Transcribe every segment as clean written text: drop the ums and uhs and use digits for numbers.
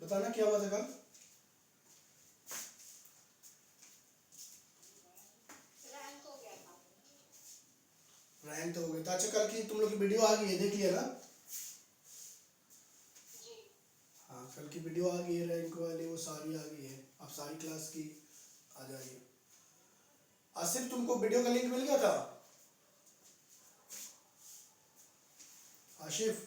बताना क्या हुआ था कल? रैंक तो हो गया था। अच्छा, कल की तुम लोग की वीडियो आ गई है, देख लिया ना? हाँ, कल की वीडियो आ गई है, रैंक वाली वो सारी आ गई है। अब सारी क्लास की आ जाएगी। आसिफ, तुमको वीडियो का लिंक मिल गया था? आशिफ,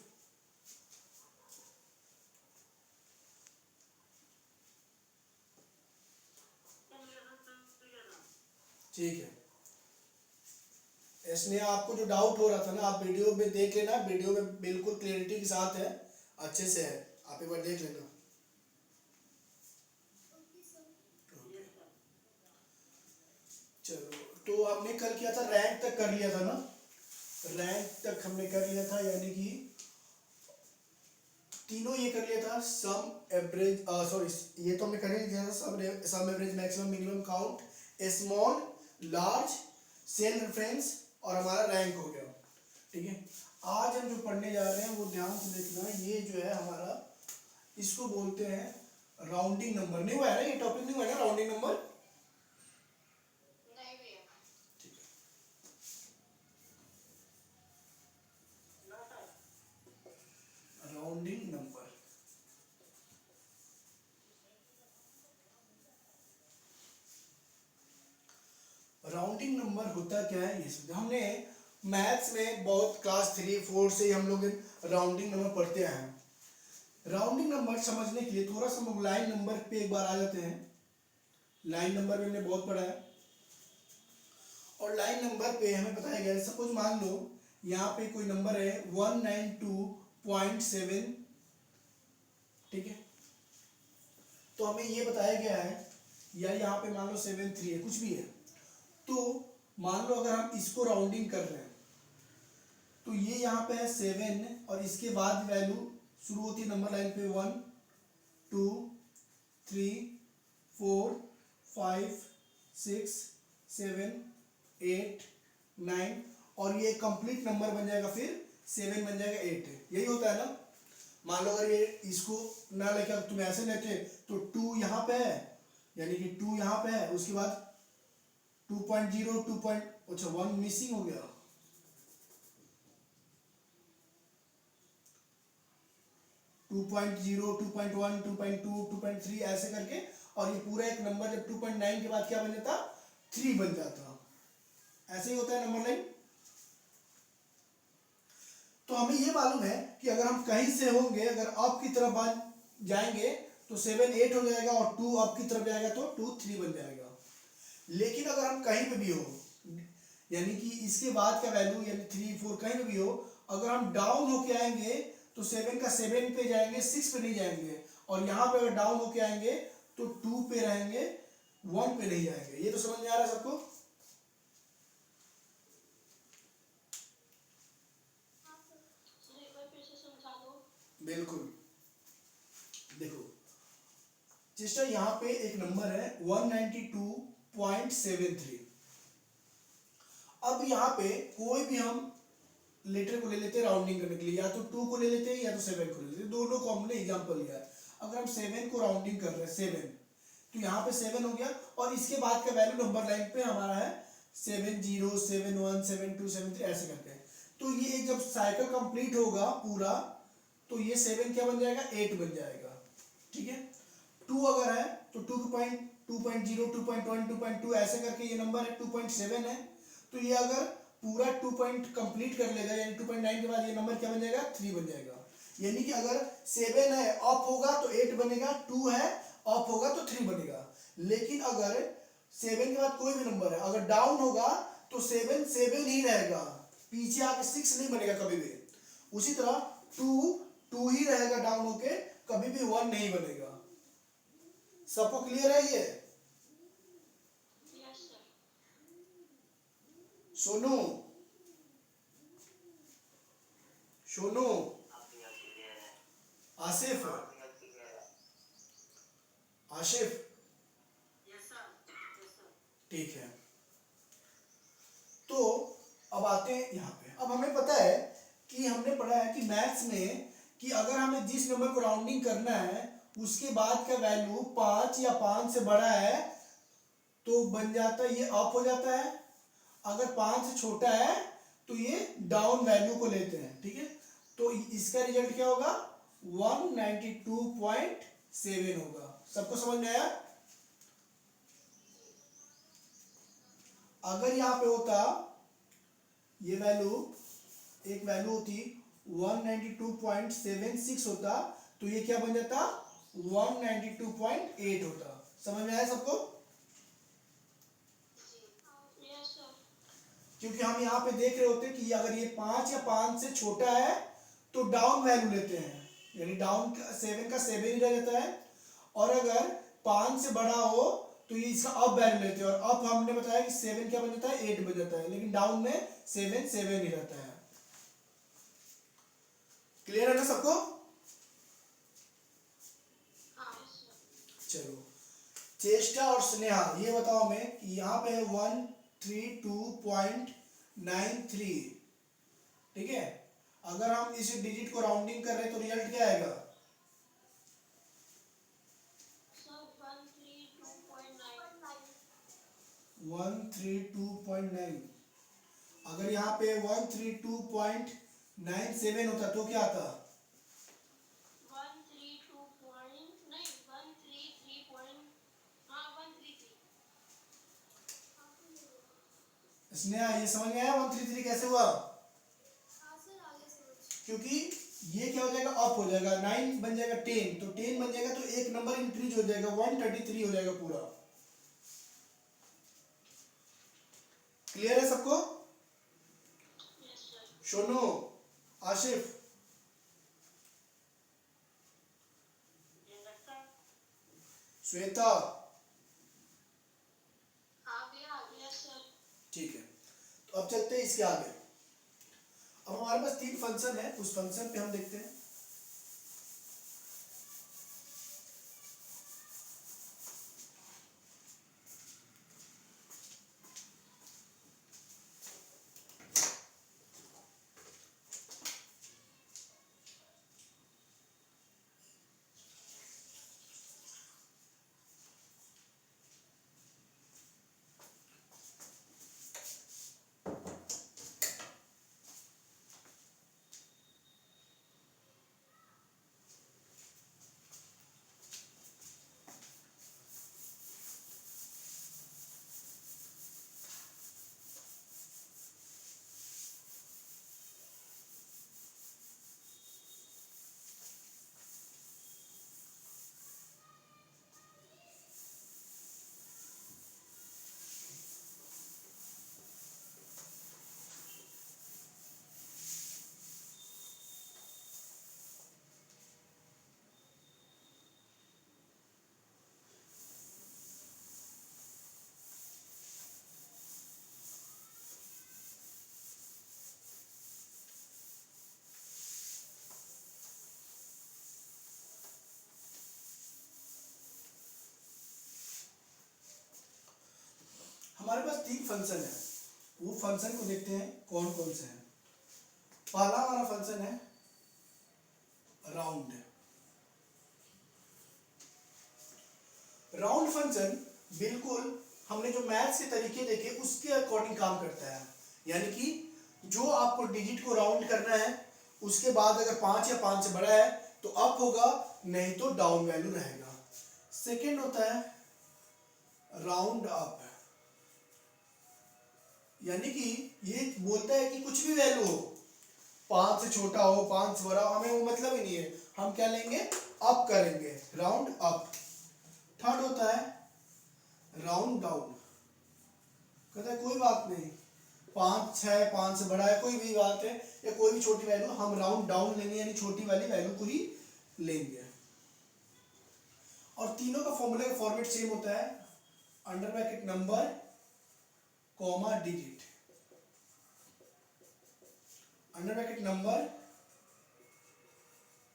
ठीक है। इसने आपको जो डाउट हो रहा था ना, आप वीडियो में देख लेना, वीडियो में बिल्कुल क्लियरिटी के साथ है, अच्छे से है, आप एक बार देख लेना। चलो, तो हमने कल किया था, रैंक तक कर लिया था ना? रैंक तक हमने कर लिया था, यानी कि तीनों ये कर लिया था, सम एवरेज, सॉरी ये तो हमने कर ही लिया था, sum average maximum minimum count, small large, cell reference, और हमारा रैंक हो गया। ठीक है, आज हम जो पढ़ने जा रहे हैं वो ध्यान से देखना, ये जो है हमारा, इसको बोलते हैं राउंडिंग नंबर। नहीं हुआ है ना, ये टॉपिक नहीं हुआ है ना, राउंडिंग नंबर? ठीक है, राउंडिंग नंबर। राउंडिंग नंबर होता क्या है, ये समझो। हमने मैथ्स में बहुत क्लास 3 4 से हम लोग राउंडिंग नंबर पढ़ते आए हैं। राउंडिंग नंबर समझने के लिए थोड़ा सा हम लोग लाइन नंबर पे एक बार आ जाते हैं। लाइन नंबर में हमने बहुत पढ़ा है, और लाइन नंबर पे हमें बताया गया है, सपोज मान लो यहाँ पे कोई नंबर है 192.7, ठीक है, तो हमें ये बताया गया है, या यहाँ पे मान लो 73 है, कुछ भी है, तो मान लो अगर हम इसको राउंडिंग कर रहे हैं, तो ये यहाँ पे है 7, और इसके बाद वैल्यू शुरू होती है नंबर लाइन पे 1 2 3 4 5 6 7 8 9, और ये कंप्लीट नंबर बन जाएगा, फिर 7 बन जाएगा 8, यही होता है ना। मान लो अगर ये इसको ना लेके अगर तुम ऐसे लेते तो 2 यहाँ पे है, यानी कि 2 यहाँ पे है, उसके बाद 2.0 2. अच्छा 1 मिसिंग हो गया, 2.0 2.1 2.2 2.3 ऐसे करके, और ये पूरा एक नंबर जब 2.9 के बाद क्या बन जाता, 3 बन जाता। ऐसे ही होता है नंबर लाइन। तो हमें ये मालूम है कि अगर हम कहीं से होंगे, अगर अप की तरफ बन जाएंगे तो 7 8 हो जाएगा, और 2 अप की तरफ जाएगा तो 2 3 बन जाएगा। लेकिन अगर हम कहीं पे भी हो, यानी कि इसके बाद का वैल्यू यानी 3 4 कहीं पे भी हो, अगर हम डाउन होके आएंगे तो 7 का 7 पे जाएंगे, 6 पे नहीं जाएंगे, और यहाँ पे अगर डाउन होके आएंगे तो 2 पे रहेंगे, 1 पे नहीं जाएंगे। ये तो समझ में आ रहा है सबको? बिल्कुल। देखो सिस्टर, यहाँ पे एक नंबर है 192.73। अब यहाँ पे कोई भी हम लेटर को ले लेते हैं राउंडिंग करने के लिए, या तो 2 को ले लेते हैं या तो 7 को ले लेते हैं, दोनों को हमने एग्जांपल लिया है। अगर हम 7 को राउंडिंग कर रहे हैं 7, तो यहाँ पे 7 हो गया, और इसके बाद का वैल्यू नंबर लाइन पे हमारा है 70 71 72 73 ऐसे करके। तो ये जब साइकिल कंप्लीट होगा पूरा, तो ये 7 क्या बन जाएगा, 8 बन जाएगा। ठीक है, 2 अगर है तो 2.0 2.1 2.2 ऐसे करके ये नंबर है 2.7 है, तो ये अगर पूरा 2 पॉइंट कंप्लीट कर लेगा, यानी 2.9 के बाद ये नंबर क्या बन जाएगा, 3 बन जाएगा। यानी कि अगर 7 है अप होगा तो 8 बनेगा, 2 है अप होगा तो 3 बनेगा। लेकिन अगर 7 के बाद कोई भी नंबर है अगर डाउन होगा तो 7 7 ही रहेगा, पीछे आके 6 नहीं बनेगा कभी भी। उसी तरह 2 2 ही रहेगा डाउन होके, कभी भी 1 नहीं बनेगा। सबको क्लियर है ये? सोनू, सोनू, आसिफ, आशिफ, ठीक है। तो अब आते हैं यहाँ पे। अब हमें पता है कि हमने पढ़ा है कि मैथ्स में कि अगर हमें जिस नंबर को राउंडिंग करना है उसके बाद का वैल्यू 5 या 5 से बड़ा है तो बन जाता है ये अप हो जाता है, अगर 5 से छोटा है तो ये डाउन वैल्यू को लेते हैं, ठीक है। तो इसका रिजल्ट क्या होगा, 192.7 होगा। सबको समझ में आया? अगर यहां पे होता ये वैल्यू, एक वैल्यू होती 192.76 होता तो ये क्या बन जाता, 192.8 होता। समझ में आया सबको? क्योंकि हम यहाँ पे देख रहे होते हैं कि अगर ये 5 या 5 से छोटा है तो डाउन वैल्यू लेते हैं, यानी डाउन 7 का 7 ही रह जाता है, और अगर 5 से बड़ा हो तो ये इसका अप वैल्यू लेते हैं, और अप हमने बताया कि 7 क्या बन जाता है, 8 बन जाता है, लेकिन डाउन में 7 7 ही रहता है। क्लियर है ना सबको? चलो, चेष्टा और स्नेहा ये बताओ हमें कि यहाँ पे है 132.93, ठीक है। अगर हम इस डिजिट को राउंडिंग कर रहे हैं तो रिजल्ट क्या आएगा, 132.9। अगर यहाँ पे 132.97 होता तो क्या आता, 133। स्नेहा ये समझ में आया 133 कैसे हुआ? क्योंकि ये क्या हो जाएगा, अप हो जाएगा, 9 बन जाएगा 10, तो 10 बन जाएगा तो एक नंबर इंक्रीज हो जाएगा, 133 हो जाएगा पूरा। क्लियर है सबको? सोनू, आशिफ, श्वेता, ठीक है। तो अब चलते हैं इसके आगे। अब हमारे पास 3 फंक्शन है, उस फंक्शन पे हम देखते हैं। हमारे पास 3 फंक्शन है, वो फंक्शन को देखते हैं कौन कौन से हैं। पहला हमारा फंक्शन है राउंड। राउंड फंक्शन बिल्कुल हमने जो मैथ्स के तरीके देखे उसके अकॉर्डिंग काम करता है, यानी कि जो आपको डिजिट को राउंड करना है उसके बाद अगर 5 या 5 से बड़ा है तो अप होगा, नहीं तो डाउन वैल्यू रहेगा। सेकंड होता है राउंड अप, यानी कि ये बोलता है कि कुछ भी वैल्यू हो, 5 से छोटा हो 5 से बड़ा हो, हमें वो मतलब ही नहीं है, हम क्या लेंगे, अप करेंगे, राउंड अप। थर्ड होता है राउंड डाउन, कहता है कोई बात नहीं, 5 6 5 से बड़ा है, कोई भी बात है, या कोई भी छोटी वैल्यू हम राउंड डाउन लेंगे, यानी छोटी वाली वैल्यू को ही लेंगे। और तीनों का फॉर्मूला का फॉर्मेट सेम होता है, under bracket number comma digit, under bracket number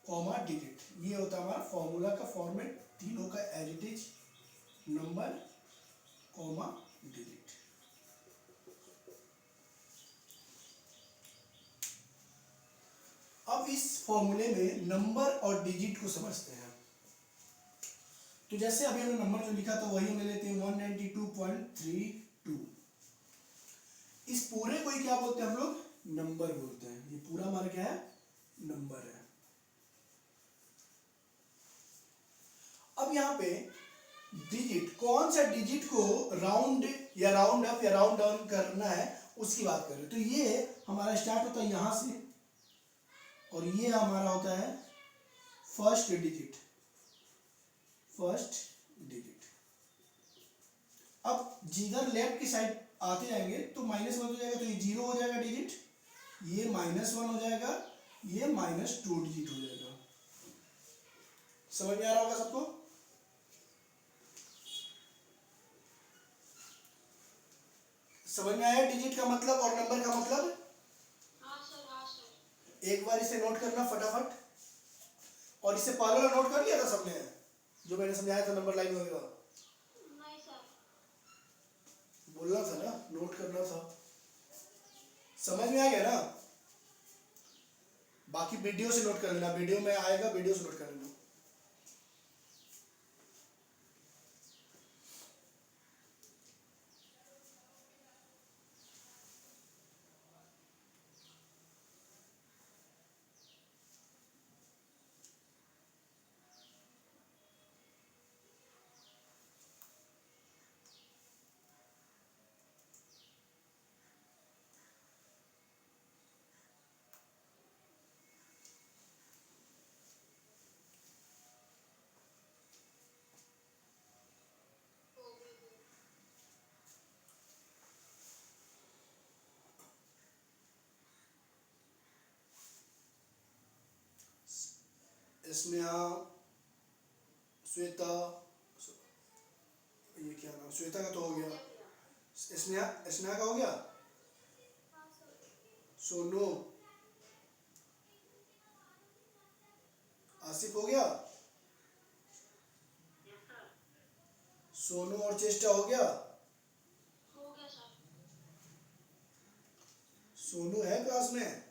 comma digit, ये होता है हमारा फॉर्मूला का फॉर्मेट तीनों का, as it is number comma digit. अब इस फॉर्मूले में नंबर और डिजिट को समझते हैं। तो जैसे अभी हमने नंबर जो लिखा था वही हम ले लेते हैं 192.32। इस पूरे को ही क्या बोलते हैं हम लोग, नंबर बोलते हैं। ये पूरा हमारा क्या है, नंबर है। अब यहाँ पे डिजिट, कौन सा डिजिट को राउंड या राउंड अप या राउंड डाउन करना है उसकी बात कर रहे हैं। तो ये हमारा स्टार्ट होता है यहां से और ये हमारा होता है फर्स्ट डिजिट, फर्स्ट डिजिट। अब जिधर लेफ्ट की साइड आते जाएंगे तो -1 हो जाएगा, तो ये 0 हो जाएगा डिजिट, ये -1 हो जाएगा, ये -2 डिजिट हो जाएगा। समझ में आ रहा होगा सबको? समझ में आया डिजिट का मतलब और नंबर का मतलब? हाँ सर, हाँ सर। एक बार इसे नोट करना फटाफट। और इससे पहले वाला नोट कर लिया था सबने, जो मैंने समझाया था नंबर लाइन वगैरह? नहीं सर। बोलना था ना, नोट करना था। समझ में आ गया ना? बाकी वीडियो से नोट कर लेना, वीडियो में आएगा, वीडियो से नोट कर लेना। स्नेहा, श्वेता, ये क्या नाम, श्वेता का तो हो गया। स्नेहा, स्नेहा का हो गया। हाँ सर। सोनू, आसिफ हो गया। Yes sir. सोनू और चेष्टा हो गया। हो गया सर। सोनू है क्लास में?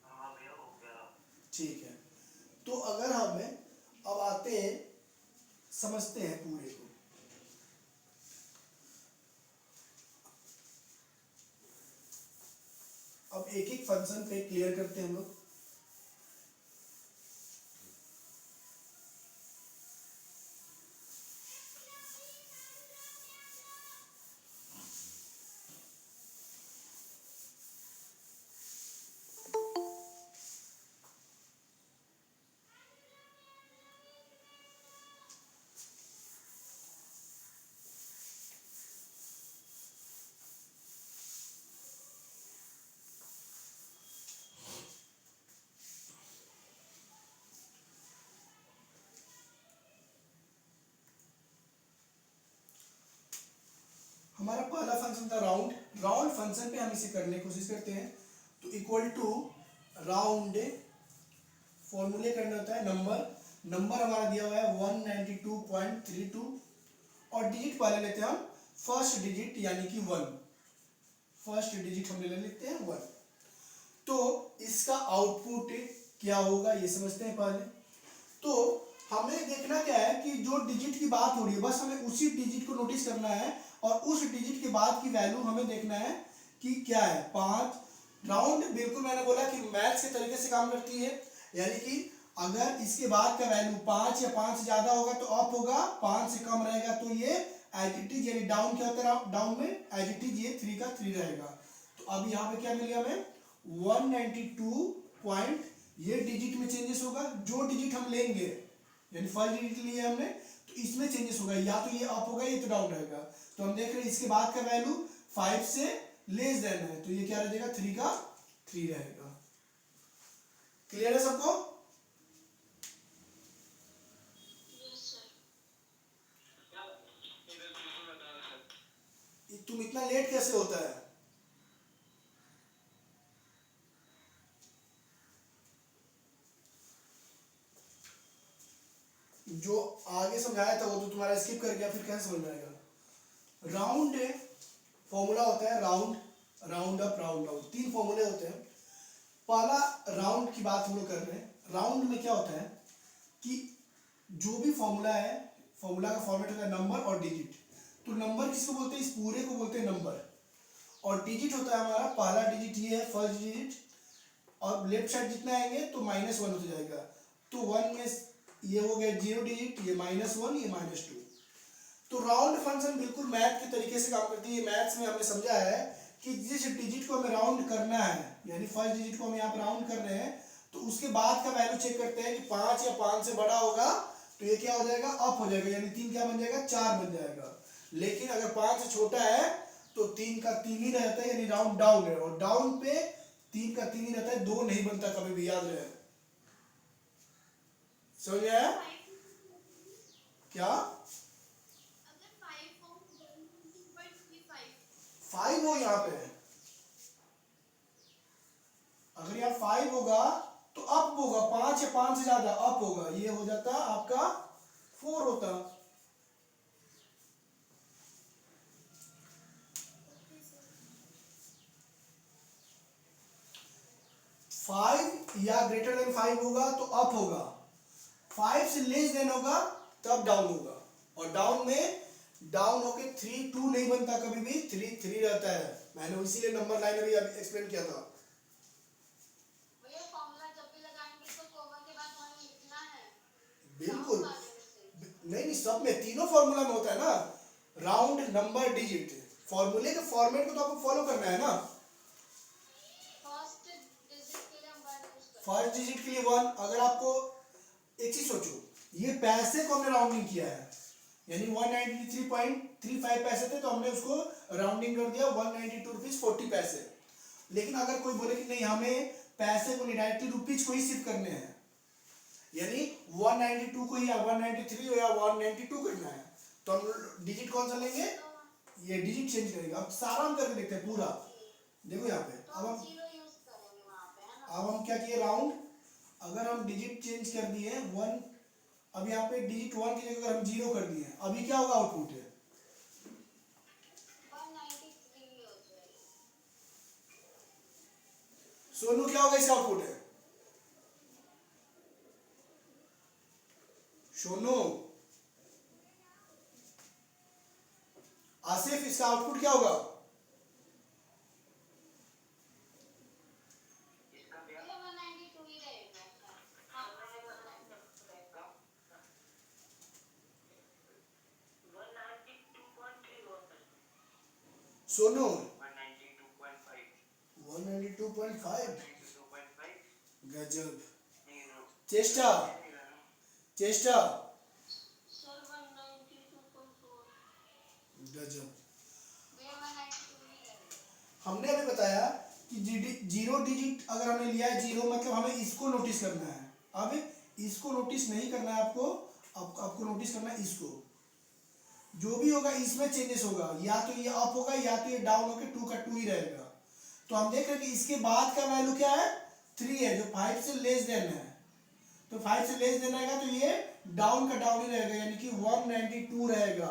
हाँ भैया, हो गया। ठीक है। तो अगर हमें अब आते हैं, समझते हैं पूरे को। अब एक एक फंक्शन पे क्लियर करते हैं हम लोग। हमारा पहला फंक्शन था राउंड। राउंड फंक्शन पे हम इसे करने की कोशिश करते हैं। तो इक्वल टू राउंड, फॉर्मूले करना होता है नंबर। नंबर हमारा दिया हुआ है 192.32 और डिजिट पहले लेते हैं हम फर्स्ट डिजिट यानी कि 1। फर्स्ट डिजिट हम ले लेते हैं 1। तो इसका आउटपुट क्या होगा ये समझते हैं पहले। तो हमें देखना क्या है कि जो डिजिट की बात हो रही है बस हमें उसी डिजिट को नोटिस करना है और उस डिजिट के बाद की वैल्यू हमें देखना है कि क्या है। 5 राउंड, बिल्कुल मैंने बोला कि मैथ्स के तरीके से काम करती है, यानी कि अगर इसके बाद का वैल्यू 5 या 5 से ज्यादा होगा तो अप होगा, 5 से कम रहेगा तो ये एज इट इज, यानी डाउन क्या होता है, डाउन में एज इट इज ये 3 का 3 रहेगा। तो अब यहाँ पे क्या मिल गया हमें 192 पॉइंट, ये डिजिट में चेंजेस होगा। जो डिजिट हम लेंगे यानी फर्स्ट डिजिट लिए हमने तो इसमें चेंजेस होगा, या तो ये अप होगा या तो डाउन रहेगा। तो हम देख रहे हैं इसके बाद का वैल्यू 5 से लेस देन है तो ये क्या रहेगा 3 का 3 रहेगा। क्लियर है सबको? Yes sir. तुम इतना लेट कैसे होता है? जो आगे समझाया था वो तो तुम्हारा स्किप कर गया, फिर कैसे समझ में आएगा? राउंड फॉर्मूला होता है round, round up, round down, 3 फॉर्मूले होते हैं। पहला राउंड की बात हम लोग कर रहे हैं। राउंड में क्या होता है कि जो भी फॉर्मूला है, फॉर्मूला का फॉर्मेट होता है नंबर और डिजिट। तो नंबर किसको बोलते हैं, इस पूरे को बोलते हैं नंबर, और डिजिट होता है हमारा पहला डिजिट, ये है फर्स्ट डिजिट, और लेफ्ट साइड जितना आएंगे तो -1 हो जाएगा। तो 1 में ये हो गया 0 डिजिट, ये -1, ये -2। तो राउंड फंक्शन बिल्कुल मैथ के तरीके से काम करती है। मैथ्स में हमने समझा है कि जिस डिजिट को हमें राउंड करना है, यानी फर्स्ट डिजिट को हम यहाँ पर राउंड कर रहे हैं, तो उसके बाद का वैल्यू चेक करते हैं कि 5 या 5 से बड़ा होगा तो ये क्या हो जाएगा, अप हो जाएगा, यानी 3 क्या बन जाएगा, 4 बन जाएगा। लेकिन अगर 5 से छोटा है तो 3 का 3 ही रहता है, यानी राउंड डाउन है, और डाउन पे 3 का 3 ही रहता है, 2 नहीं बनता कभी भी, याद रहे। समझ में आया क्या? अगर 5 हो 1.35 5 हो यहाँ पे, अगर यहाँ 5 होगा तो अप होगा, 5 या 5 से ज्यादा अप होगा, ये हो जाता आपका 4 होता। 5 या ग्रेटर देन 5 होगा तो अप होगा, 5 से लेस देन होगा तब डाउन होगा, और डाउन में डाउन होके 3 2 नहीं बनता कभी भी, 3 3 रहता है। मैंने इसीलिए नंबर लाइन अभी एक्सप्लेन किया था। भैया फॉर्मूला जब भी लगाएंगे तो कॉमा के बाद हमें लिखना है बिल्कुल, राउंड वाले में से। नहीं नहीं, सब में तीनों फॉर्मूला में होता है ना, राउंड नंबर डिजिट, फॉर्मूले के फॉर्मेट को तो आपको फॉलो करना है ना। फर्स्ट डिजिट के लिए हम 1 यूज करें। फर्स्ट डिजिट के लिए 1, अगर आपको एक चीज सोचो, ये पैसे को हमने राउंडिंग किया है, यानी 193.35 पैसे थे तो हमने उसको राउंडिंग कर दिया 192 रुपीज 40 पैसे। लेकिन अगर कोई बोले कि नहीं हमें पैसे को नहीं, डायरेक्टली रुपीज को ही शिफ्ट करने हैं, यानी 192 को या 193 हो या 192 करना है, तो हम डिजिट कौन सा लेंगे, ये डिजिट चेंज करेगा। अब सारा हम करके देखते हैं पूरा, देखो यहाँ पे। तो अब हम हम 0 यूज करेंगे वहां पे, है ना? अब हम क्या किए, राउंड, अगर हम डिजिट चेंज कर दिए 1, अब यहाँ पे डिजिट 1 की जगह अगर हम 0 कर दिए, अभी क्या होगा, आउटपुट है 193 हो जाएगा। सोनू क्या होगा, इसे आउटपुट है सोनू, आसिफ इसका आउटपुट क्या होगा, इसका भैया 192 ही रहेगा इसका। हाँ 192 रहेगा। 192.3 सोनू 192.5 192.5, 192.5 गजब। नहीं नो चेष्टा चेष्टा, सर 192.4 गजब। भैया 192 ही रहेगा। हमने अभी बताया कि जीरो डिजिट अगर हमने लिया है, जीरो मतलब हमें इसको नोटिस करना है। अब इसको नोटिस नहीं करना है आपको, आपको नोटिस करना है इसको, जो भी होगा इसमें चेंजेस होगा, या तो ये अप होगा या तो ये डाउन होकर 2 का 2 ही रहेगा। तो हम देख रहे हैं कि इसके बाद का वैल्यू क्या है, 3 है, जो 5 से लेस देन है, तो 5 से लेस देन रहेगा तो ये डाउन का डाउन ही रहेगा, यानी कि 192 रहेगा।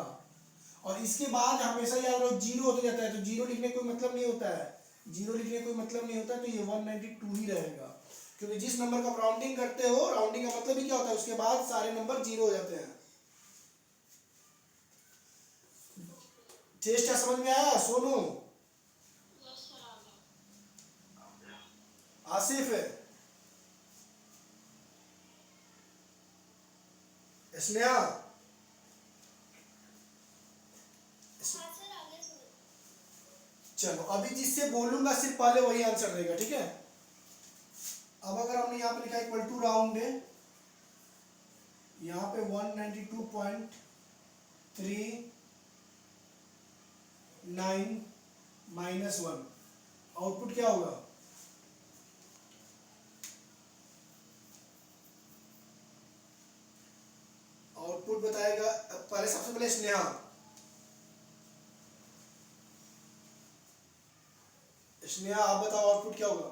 और इसके बाद हमेशा याद रखो जीरो होते जाता है, तो जीरो लिखने कोई मतलब नहीं होता है, जीरो लिखने कोई मतलब नहीं होता, तो ये 192 ही रहेगा, क्योंकि जिस नंबर का राउंडिंग करते हो, राउंडिंग का मतलब ही क्या होता है, उसके बाद सारे नंबर जीरो हो जाते हैं। चेष्टा समझ में आया सोनू, यस सर आ गया। आसिफ, स्नेहा, हाँ सर आ गया सर। चलो अभी जिससे बोलूंगा सिर्फ पहले वही आंसर देगा, ठीक है। अब अगर हमने यहाँ पे लिखा इक्वल टू राउंड है, यहाँ पे 192.39 -1, आउटपुट क्या होगा, आउटपुट बताएगा पहले, सबसे पहले स्नेहा, स्नेहा आप बताओ आउटपुट क्या होगा,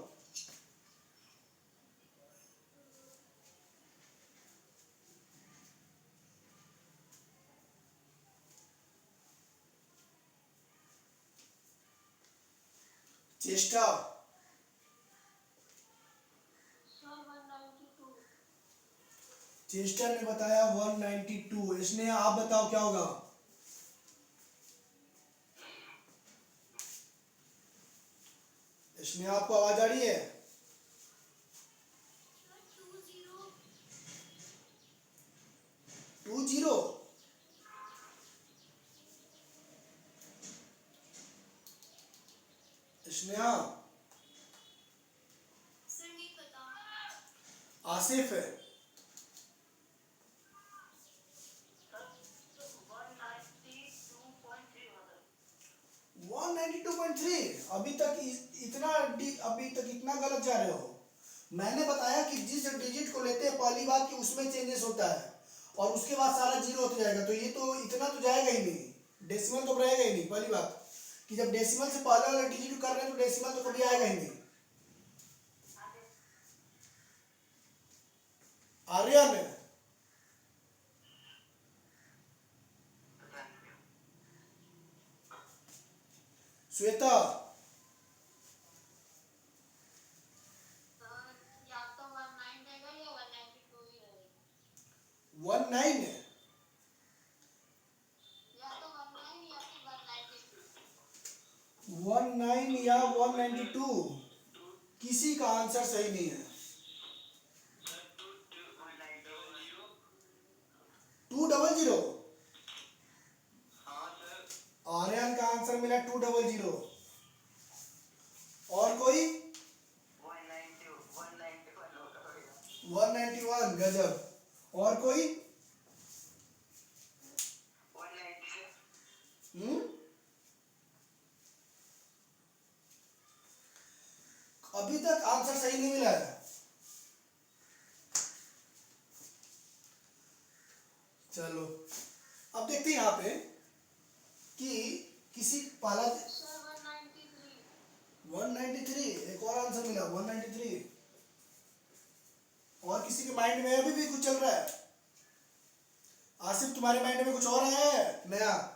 चेष्टा, सर 192 चेस्टर ने बताया 192। इसने आप बताओ क्या होगा? इसने आपको आवाज आ रही है? 20। स्नेहा, सर नहीं पता। आसिफ है। 192.3। अभी तक इतना गलत जा रहे हो। मैंने बताया कि जिस डिजिट को लेते हैं पहली बात कि उसमें चेंजेस होता है और उसके बाद सारा जीरो होते जाएगा, तो ये तो इतना तो जाएगा ही नहीं, डेसिमल तो रहेगा ही नहीं। पहली बात कि जब डेसिमल से पहले वाला डिजिट कर रहे हैं तो डेसिमल तो कभी आएगा ही नहीं। आर्यन, श्वेता, या तो 19 रहेगा या 192 ही रहेगा। 19 या तो 19 या फिर 192। 19 या 192, किसी का आंसर सही नहीं है। 200। आर्यन का आंसर मिला 200। और कोई? 191। गजब। और कोई? हम्म, अभी तक आंसर सही नहीं मिला है। चलो अब देखते हैं यहाँ पे कि किसी पहला सर 193। 193। एक और आंसर मिला 193। और किसी के माइंड में अभी भी कुछ चल रहा है? आसिफ, तुम्हारे माइंड में कुछ और है नया?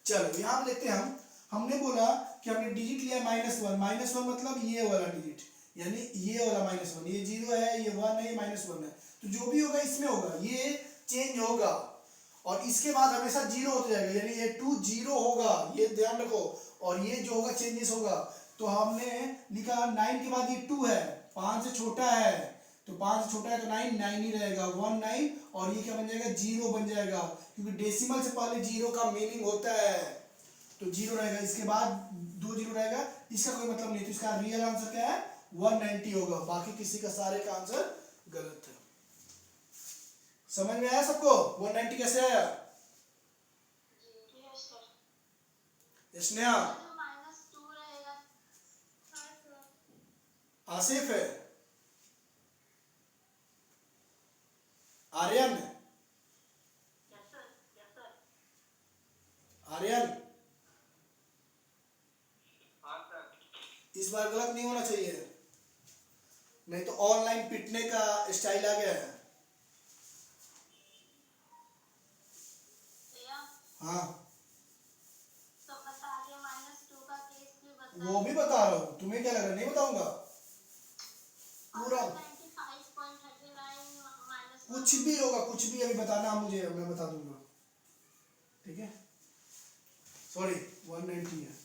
चलो यहाँ पे देखते हैं हमने बोला कि हमने डिजिट लिया -1। -1 मतलब ये वाला डिजिट, यानी ये वाला -1। ये 0 है, ये 1 है, ये -1 है। तो जो भी होगा इसमें होगा, ये चेंज होगा और इसके बाद हमेशा 0 होता जाएगा, यानी ये 20 होगा, ये ध्यान रखो। और ये जो होगा चेंजेस होगा। तो हमने लिखा 9 के बाद ये 2 है, 5 से छोटा है, तो 5 से छोटा है तो 9 9 ही रहेगा, 19। और ये क्या बन जाएगा? 0 बन जाएगा, क्योंकि डेसिमल से पहले 0 का मीनिंग होता है, तो 0 रहेगा। इसके बाद 2 0 रहेगा, इसका कोई मतलब नहीं। तो इसका रियल आंसर क्या है? 190 होगा। बाकी किसी का सारे का आंसर गलत है। समझ में आया सबको 190 कैसे आया? Yes sir. स्नेहा, जो -2 रहेगा। हाँ सर। आसिफ है, Aryan, yes sir. Yes sir. Aryan, इस बार गलत नहीं होना चाहिए, नहीं तो ऑनलाइन पिटने का स्टाइल आ गया है। भैया हाँ, तो बता दिया, -2 का केस भी बता वो भी बता रहा हूँ, तुम्हें क्या लग रहा है नहीं बताऊंगा? पूरा 95.39 कुछ भी होगा, कुछ भी अभी बताना मुझे, मैं बता दूंगा। ठीक है, सॉरी 190 है।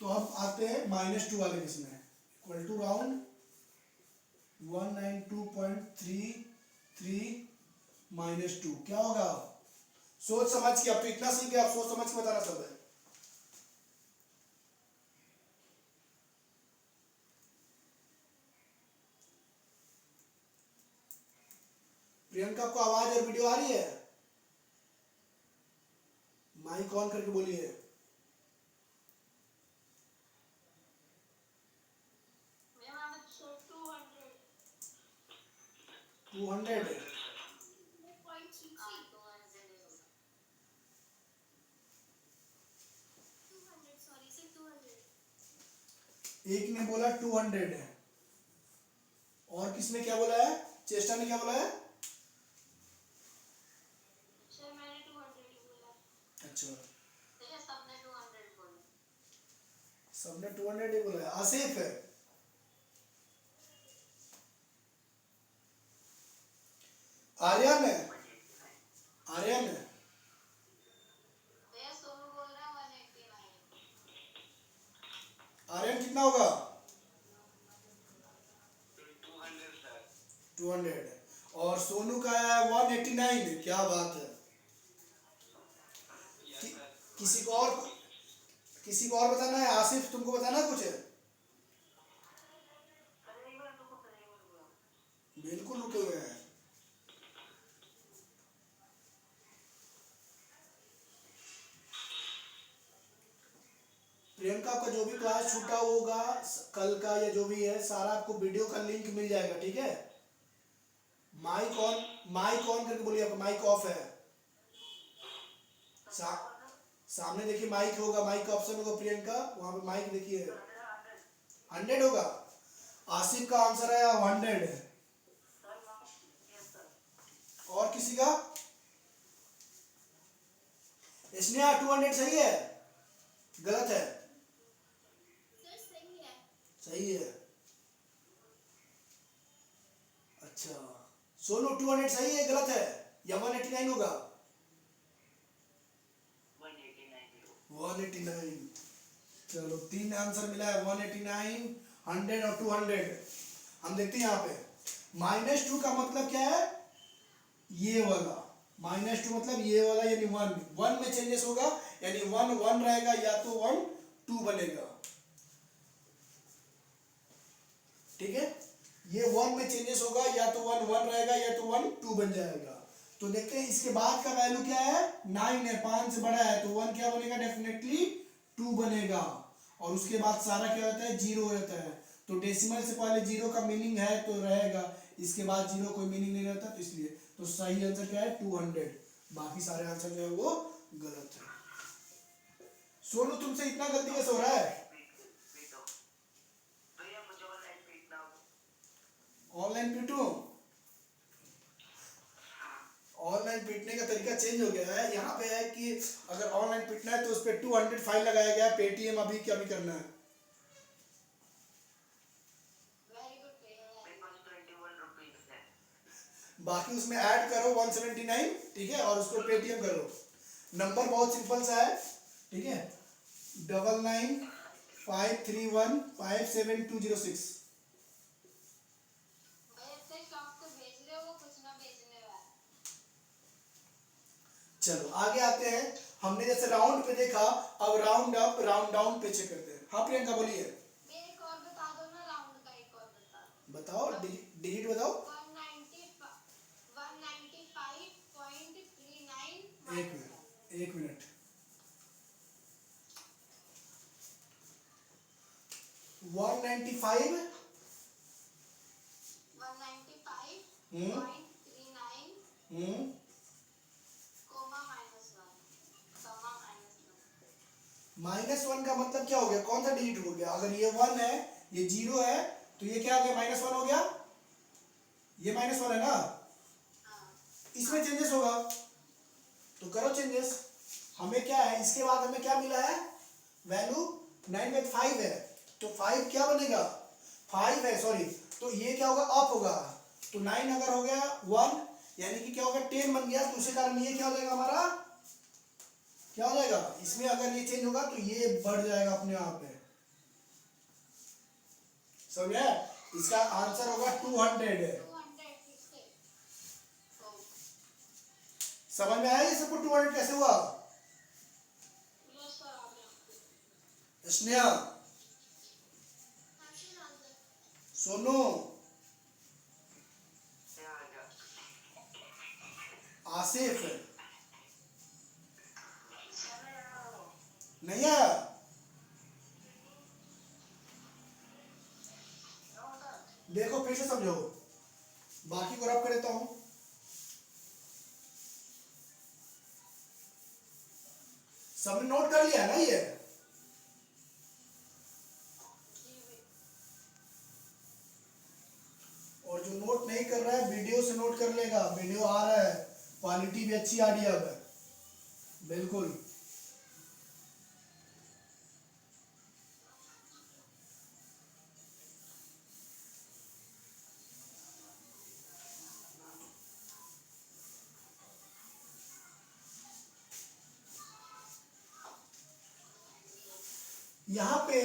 तो हम आते हैं -2 वाले इसमें, इक्वल टू राउंड 192.33 -2 क्या होगा? सोच समझ के, अब तो इतना सीख गए, आप सोच समझ के बताना सब है। प्रियंका, आपको आवाज और वीडियो आ रही है? माइक ऑन करके बोलिए। मेरा मतलब सर 200। 200 है। 200 सॉरी सर 200। एक ने बोला 200 है, और किसने क्या बोला है? चेष्टा ने क्या बोला है? सर मैंने 200 ही बोला। अच्छा, भैया सबने 200 बोला। सबने 200 ही बोला है। आसिफ है, आर्यन है, आर्यन है, भैया सोनू बोल रहा है 189। आर्यन कितना होगा? 200। और सोनू का है 189। क्या बात है। कि, किसी को और किसी को और बताना है? आसिफ तुमको बताना है कुछ? बिल्कुल रुके हुए हैं। प्रियंका का जो भी क्लास छूटा होगा कल का या जो भी है, सारा आपको वीडियो का लिंक मिल जाएगा, ठीक है। माइक ऑन, माइक ऑन करके बोलिए, आपका माइक ऑफ है। सा, सामने देखिए माइक होगा, माइक का ऑप्शन होगा प्रियंका, वहां पे माइक देखिए। 100 होगा। आसिफ का आंसर है 100। और किसी का? स्नेहा 200 सही है, गलत है? सर सही है। सही है। अच्छा, सोनू 200 सही है, गलत है? या 189 होगा? 189। चलो 3 आंसर मिला है, 189, 100 और 200। हम देखते हैं यहाँ पे -2 का मतलब क्या है? ये वाला -2 मतलब ये वाला, यानी 1 में चेंजेस होगा, यानी 1 1 रहेगा या तो 1 2 बनेगा, ठीक है। ये 1 में चेंजेस होगा, या तो 1 1 रहेगा या तो 1 2 बन जाएगा। तो देखते हैं इसके बाद का वैल्यू क्या है। 9 है, 5 से बड़ा है, तो 1 क्या बनेगा? डेफिनेटली 2 बनेगा। और उसके बाद सारा क्या होता है? 0 रहता है। तो डेसिमल से पहले 0 का मीनिंग है तो रहेगा, इसके बाद 0 कोई मीनिंग नहीं रहता, तो इसलिए तो सही आंसर क्या है? 200। बाकी सारे आंसर जो है वो गलत है। सोनू तुमसे इतना गलती कैसे हो रहा है? ऑनलाइन पीटू? ऑनलाइन पीटने का तरीका चेंज हो गया है। यहाँ पे है कि अगर ऑनलाइन पीटना है तो उस पर 200 फाइन लगाया गया है। पेटीएम अभी क्या भी करना है। वेरी गुड भैया। बाकी उसमें ऐड करो 179, ठीक है, और उसको पेटीएम करो। नंबर बहुत सिंपल सा है, ठीक है, 9953157206। भैया इतने शौक से भेज रहे हो, वो कुछ ना भेजने वाला। चलो आगे आते हैं। हमने जैसे राउंड पे देखा, अब राउंड अप राउंड डाउन पे चेक करते हैं। हाँ प्रियंका बोलिए। भैया एक और बता दो ना, राउंड का एक और बता दो। बताओ, डिजिट बताओ। 195.39 एक मिनट, एक मिनट। 195। 195.39 हम्म कोमा -1 कमा -1 का मतलब क्या हो गया? कौन सा डिजिट हो गया? अगर ये 1 है, ये 0 है, तो ये क्या हो गया? -1 हो गया। ये -1 है ना, इसमें चेंजेस होगा, तो करो चेंजेस। हमें क्या है, इसके बाद हमें क्या मिला है? वैल्यू 9/5 है, तो 5 क्या बनेगा? 5 है, सॉरी, तो ये क्या होगा? अप होगा। तो 9 अगर हो गया 1, यानी कि क्या होगा? 10 बन गया, तो उसी कारण ये क्या हो जाएगा हमारा? क्या हो जाएगा? इसमें अगर ये चेंज होगा तो ये बढ़ जाएगा अपने आप पे। समझे? इसका आंसर होगा 200। 200 समझ में आया ये सबको? 200 कैसे हुआ? यस सर, आ गया। स्नेहा, सोनू, आसिफ, नहीं आया? देखो फिर से समझो, बाकी को रब कर देता हूं। सबने नोट कर लिया ना ये? और जो नोट नहीं कर रहा है वीडियो से नोट कर लेगा, वीडियो आ रहा है, क्वालिटी भी अच्छी आ रही है अब, बिल्कुल। यहाँ पे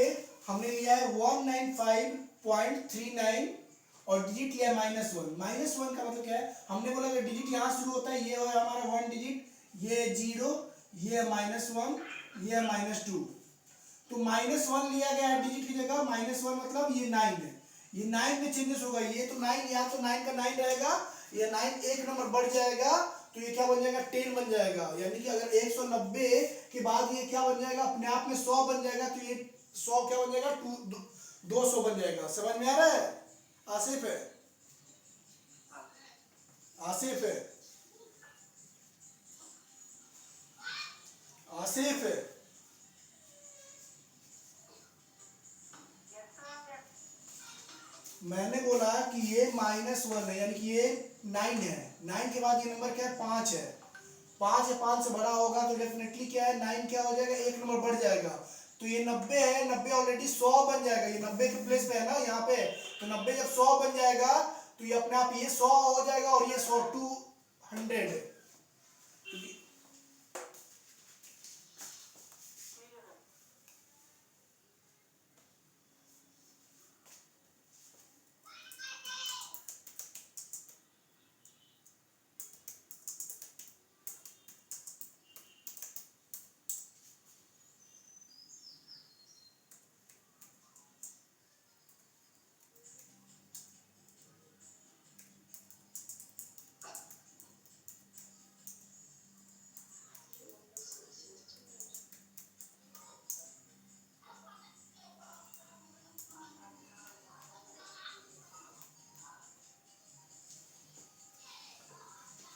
हमने लिया है 195.39 और डिजिट लिया है -1। -1 का मतलब क्या है, हमने बोला कि डिजिट यहाँ शुरू होता है, ये है हमारा 1 डिजिट, ये 0, ये -1, ये -2। तो -1 लिया गया है डिजिट की जगह, -1 मतलब ये 9 है, ये 9 में चेंजेस होगा, ये तो 9, यहाँ तो 9 का 9 रहेगा, ये 9 एक नंबर बढ़ जाएगा, तो ये क्या बन जाएगा, 10 बन जाएगा। यानी कि अगर 190 के बाद ये क्या बन जाएगा, अपने आप में 100 बन जाएगा, तो ये 100 क्या बन जाएगा, 200 बन जाएगा। समझ में आ रहा है? आसिफ है, आसिफ है, आसिफ है। मैंने बोला कि ये -1 है, यानी कि ये 9 है, 9 के बाद ये नंबर क्या है, 5 है, 5 है, 5 से बड़ा होगा तो डेफिनेटली क्या है, 9 क्या हो जाएगा, एक नंबर बढ़ जाएगा, तो ये 90 है, 90 ऑलरेडी 100 बन जाएगा, ये 90 के प्लेस पे है ना यहाँ पे, तो 90 जब 100 बन जाएगा तो ये अपने आप ये 100 हो जाएगा और ये 100 200।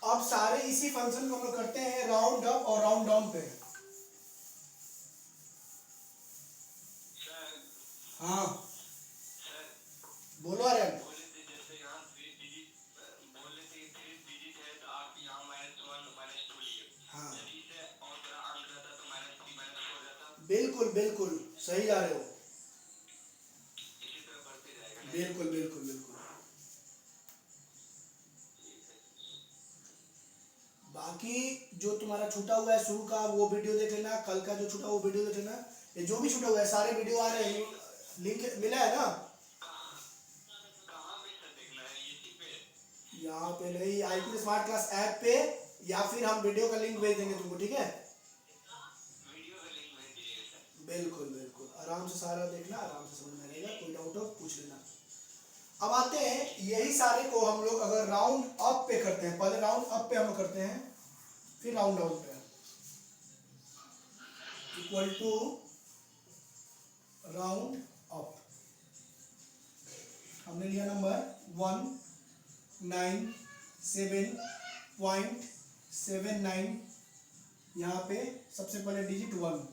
अब सारे इसी फंक्शन को हम लोग करते हैं राउंड अप और राउंड डाउन पे। हाँ बोलो आर्यन। हाँ बिल्कुल बिल्कुल सही जा रहे हो, बिल्कुल बिल्कुल बिल्कुल। बाकी जो तुम्हारा छूटा हुआ है शुरू का वो वीडियो देख लेना, कल का जो छूटा वो वीडियो देख लेना, ये जो भी छूटा हुआ है सारे वीडियो आ रहे हैं, लिंक मिला है ना? यहाँ पे नहीं, आईक्यू स्मार्ट क्लास ऐप पे, या फिर हम वीडियो का लिंक भेज देंगे तुमको, ठीक है? बिल्कुल बिल्कुल, आराम से सारा देखना, आराम से समझ में आएगा, कोई डाउट हो पूछ लेना। अब आते हैं, यही सारे को हम लोग अगर राउंड अप पे करते हैं, पहले राउंड अप पे हम लोग करते हैं, फिर राउंड डाउन पे, इक्वल टू राउंड अप। हमने लिया नंबर 197.79, यहाँ पे सबसे पहले डिजिट 1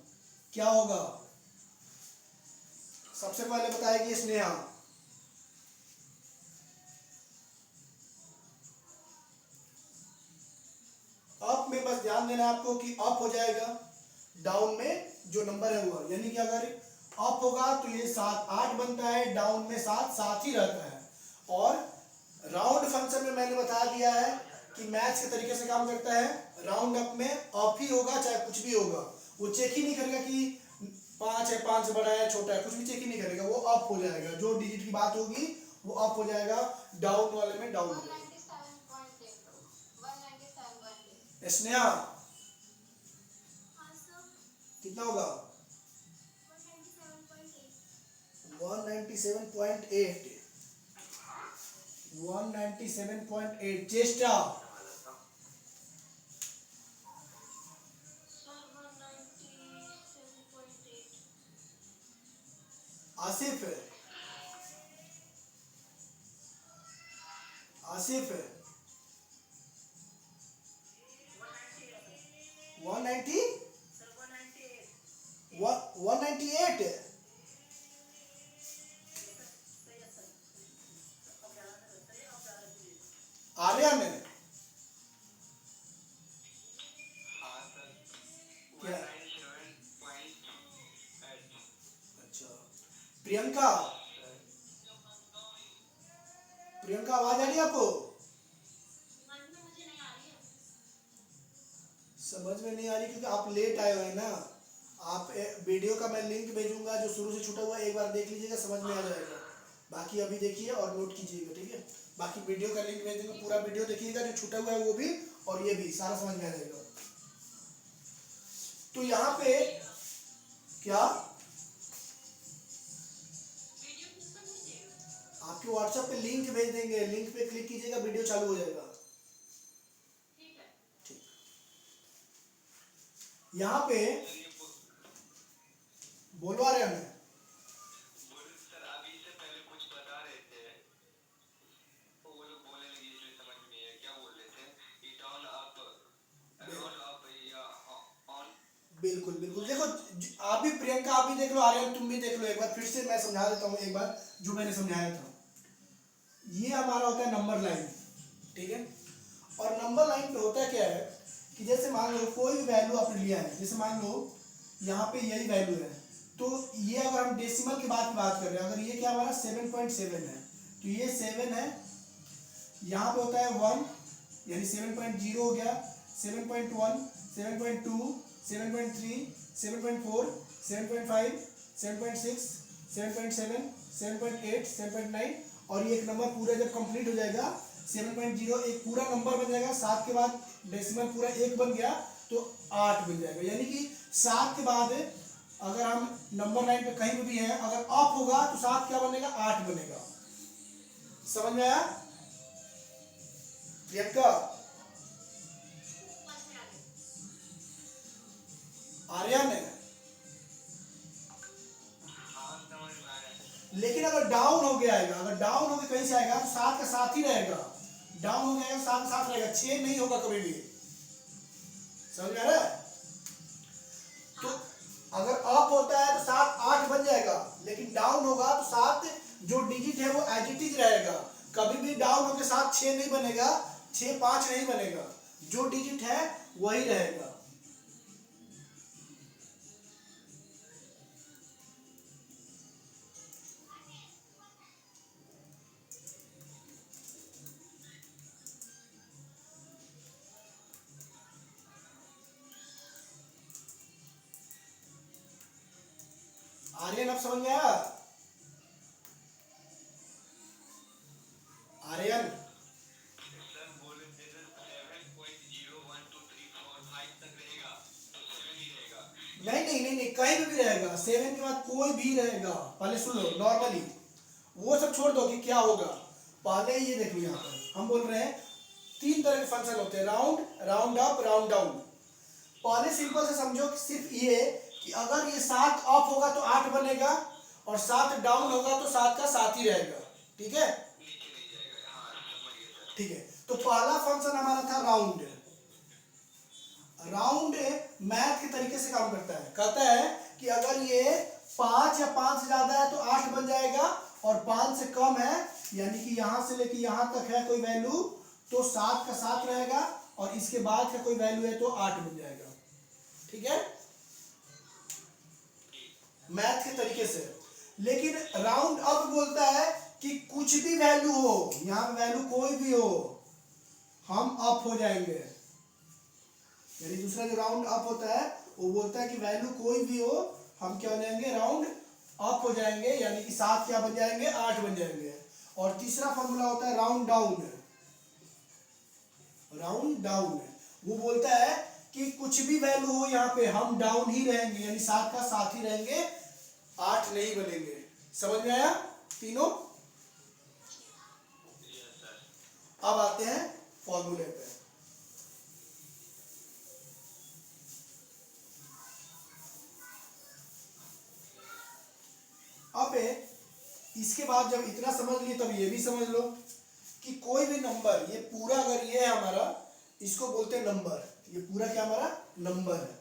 क्या होगा, सबसे पहले बताएगी स्नेहा। अप में बस ध्यान देना है आपको कि अप हो जाएगा, डाउन में जो नंबर है वो, यानी कि अगर अप होगा तो ये 7 8 बनता है, डाउन में 7 7 ही रहता है। और राउंड फंक्शन में मैंने बता दिया है कि मैथ्स के तरीके से काम करता है, राउंड अप में अप ही होगा चाहे कुछ भी होगा, वो चेक ही नहीं करेगा कि 5 है, 5 से बड़ा है छोटा है, कुछ भी चेक ही नहीं करेगा, वो अप हो जाएगा, जो डिजिट की बात होगी वो अप हो जाएगा, डाउन वाले में डाउन हो जाएगा। 197.8 स्नेहा कितना होगा, 197.8, 197.8। चेष्टा आसिफ, आसिफ 190 198। आर्यन क्या, अच्छा प्रियंका, प्रियंका आवाज आ रही है आपको? समझ में नहीं आ रही क्योंकि आप लेट आए हुए हैं ना, आप वीडियो का मैं लिंक भेजूंगा जो शुरू से छूटा हुआ है, एक बार देख लीजिएगा, समझ में आ जाएगा। बाकी अभी देखिए और नोट कीजिएगा, ठीक है। बाकी वीडियो का लिंक भेज देंगे, पूरा वीडियो देखिएगा, जो छूटा हुआ है वो भी और ये भी सारा समझ में आ जाएगा। तो यहाँ पे क्या आपके व्हाट्सएप पे लिंक भेज देंगे, लिंक पे क्लिक कीजिएगा, वीडियो चालू हो जाएगा। ठीक, यहाँ पे बोलो आ रहे हैं। सर अभी से पहले कुछ बता रहे थे, वो लोग बोलने लगे इसलिए समझ में नहीं आया क्या बोल रहे थे। ये डाउन अप या ऑन। बिल्कुल बिल्कुल, देखो आप भी प्रियंका, आप भी देख लो, आर्यन तुम भी देख लो, एक बार फिर से मैं समझा देता हूँ एक बार जो मैंने समझाया था। ये हमारा होता है नंबर लाइन, ठीक है। और नंबर लाइन पे होता क्या है कि जैसे मान लो कोई भी वैल्यू आपने लिया है, जैसे मान लो यहाँ पे यही वैल्यू है, तो ये अगर हम डेसिमल के बाद बात कर रहे हैं, अगर ये क्या हमारा 7.7 है, तो ये 7 है, यहाँ पे होता है 1 यानी 7.0 हो गया, 7.1, 7.2, 7.3, 7.4, 7.5, 7.6, 7.7, 7.8, 7.9 और ये एक नंबर पूरा जब कंप्लीट हो जाएगा 7.0 एक पूरा नंबर बन जाएगा। 7 के बाद डेसिमल पूरा 1 बन गया तो 8 बन जाएगा। यानी कि 7 के बाद अगर हम नंबर लाइन पे कहीं भी है, अगर अप होगा तो 7 क्या बनेगा, 8 बनेगा। समझ में आया प्रियंका? आर्यन है। लेकिन अगर डाउन हो गया आएगा, अगर डाउन होकर कहीं से आएगा तो 7 का साथ ही रहेगा, डाउन हो जाएगा 7 का साथ रहेगा, 6 नहीं होगा कभी भी। समझ में आ रहा है? तो अगर अप होता है तो 7 8 बन जाएगा, लेकिन डाउन होगा तो 7 जो डिजिट है वो एज इट इज रहेगा। कभी भी डाउन होकर 7 6 नहीं बनेगा, 6 5 नहीं बनेगा, जो डिजिट है वही रहेगा। आर्यन अब समझ में आया? आर्यन सर बोले थे 7.012345 तक रहेगा तो 7 ही रहेगा। नहीं नहीं नहीं नहीं, कहीं भी रहेगा, 7 के बाद कोई भी रहेगा। पहले सुन लो नॉर्मली, वो सब छोड़ दो कि क्या होगा, पहले ये देख लो। यहाँ पर हम बोल रहे हैं 3 तरह के फंक्शन होते हैं, round, round up, round down. पहले सिंपल से समझो कि सिर्फ ये कि अगर ये 7 अप होगा तो 8 बनेगा और 7 डाउन होगा तो 7 का साथ ही रहेगा, ठीक है। नीचे नहीं जाएगा। हाँ समझ गया सर। ठीक है, तो पहला फंक्शन हमारा था राउंड। राउंड मैथ के तरीके से काम करता है, कहता है कि अगर ये 5 या 5 से ज्यादा है तो 8 बन जाएगा और 5 से कम है यानी कि यहां से लेके यहां तक है कोई वैल्यू तो 7 का साथ रहेगा और इसके बाद का कोई वैल्यू है तो 8 बन जाएगा, ठीक है, मैथ के तरीके से। लेकिन राउंड अप बोलता है कि कुछ भी वैल्यू हो, यहां वैल्यू कोई भी हो, हम अप हो जाएंगे। यानी दूसरा जो राउंड अप होता है वो बोलता है कि वैल्यू कोई भी हो हम क्या हो जाएंगे, राउंड अप हो जाएंगे, यानी कि 7 क्या बन जाएंगे, 8 बन जाएंगे। और तीसरा फॉर्मूला होता है राउंड डाउन। राउंड डाउन वो बोलता है कि कुछ भी वैल्यू हो यहाँ पे हम डाउन ही रहेंगे, यानी 7 का साथ ही रहेंगे, 8 नहीं बनेंगे। समझ में आया तीनों? Yes sir. अब आते हैं फॉर्मूले पे। अब इसके बाद जब इतना समझ लिए तब ये भी समझ लो कि कोई भी नंबर, ये पूरा अगर ये है हमारा, इसको बोलते हैं नंबर, ये पूरा क्या हमारा नंबर है।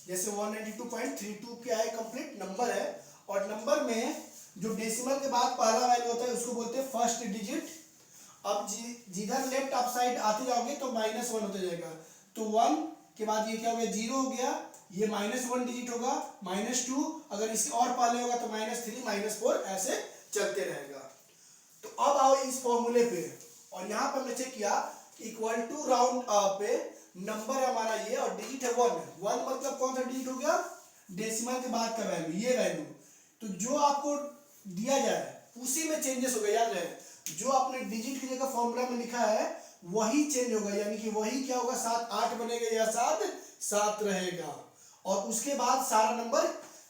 जैसे 192.32 क्या है, कंप्लीट नंबर है। और नंबर में जो डेसिमल के बाद पहला वैल्यू होता है उसको बोलते हैं फर्स्ट डिजिट। अब जिधर लेफ्ट अप साइड आते जाओगे तो -1 होता जाएगा, तो 1 के बाद ये क्या हो गया, 0 हो गया, ये -1 डिजिट होगा, -2, अगर इसके और पहले होगा तो -3, -4 ऐसे चलते रहेगा। तो अब आओ इस फॉर्मूले पे और यहाँ पे हमने चेक किया इक्वल टू राउंड अप पे नंबर है हमारा ये और डिजिट है 1 मतलब कौन सा डिजिट हो गया, डेसिमल के बाद का वैल्यू, ये वैल्यू, तो जो आपको दिया जाए उसी में चेंजेस होगा। याद रहे जो आपने डिजिट की जगह फॉर्मूला में लिखा है वही चेंज होगा, यानी कि वही क्या होगा 7 8 बनेगा या 7 7 रहेगा, और उसके बाद सारा नंबर